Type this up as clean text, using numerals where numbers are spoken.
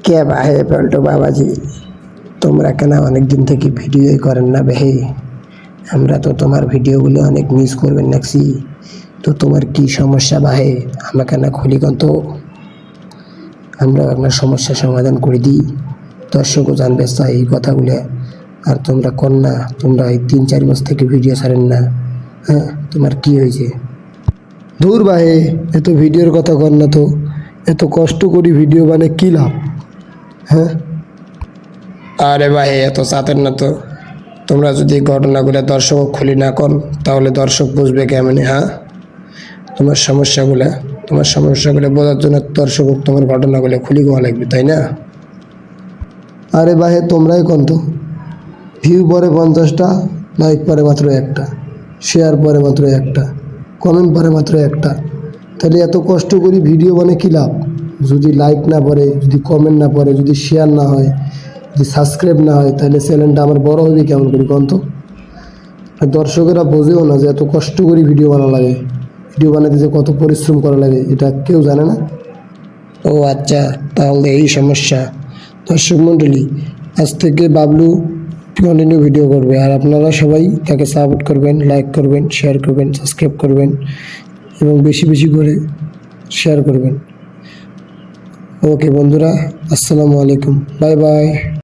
কে ভাই পল্টু বাবাজি, তোমরা কেন অনেক দিন থেকে ভিডিওই করেন না ভাই? আমরা তো তোমার ভিডিওগুলো অনেক মিস করবেন নাকছি। তো তোমার কি সমস্যা ভাই? আমাকে না খুলি তো আমরা আপনার সমস্যার সমাধান করে দিই। দর্শকও জানবে চাই এই কথাগুলো। আর তোমরা কর না, তোমরা এই 3-4 মাস থেকে ভিডিও ছাড়েন না। হ্যাঁ, তোমার কি হয়েছে? দূর ভাই, এত ভিডিওর কথা কর না তো। এত কষ্ট করি ভিডিও বানায় কী লাভ? হ্যাঁ, আরে ভাই এত চাতেন না তো। তোমরা যদি ঘটনাগুলো দর্শক খুলি না কর, তাহলে দর্শক বুঝবে কেমনে? হ্যাঁ, তোমার সমস্যাগুলো বোঝার জন্য দর্শক তোমার ঘটনাগুলো খুলি গোয়া লাগবে, তাই না? আরে ভাই তোমরাই কন তো। ভিউ পরে 50টা, লাইক পরে মাত্র একটা, শেয়ার পরে মাত্র একটা, কমেন্ট পরে মাত্র একটা। তাহলে এত কষ্ট করি ভিডিও বানায় কী লাভ? যদি লাইক না পড়ে, যদি কমেন্ট না পড়ে, যদি শেয়ার না হয়, যদি সাবস্ক্রাইব না হয়, তাহলে চ্যানেলটা আমার বড় হবে কেমন করি কন তো? আর দর্শকেরা বোঝেও না যে এত কষ্ট করে ভিডিও বানানো লাগে। ভিডিও বানাতে যে কত পরিশ্রম করা লাগে এটা কেউ জানে না। ও আচ্ছা, তাহলে এই সমস্যা। দর্শক মণ্ডলী, আজ থেকে বাবলু কন্টিনিউ ভিডিও করবে, আর আপনারা সবাই তাকে সাপোর্ট করবেন, লাইক করবেন, শেয়ার করবেন, সাবস্ক্রাইব করবেন এবং বেশি বেশি করে শেয়ার করবেন। ওকে বন্ধুরা, আসসালামু আলাইকুম, বাই বাই।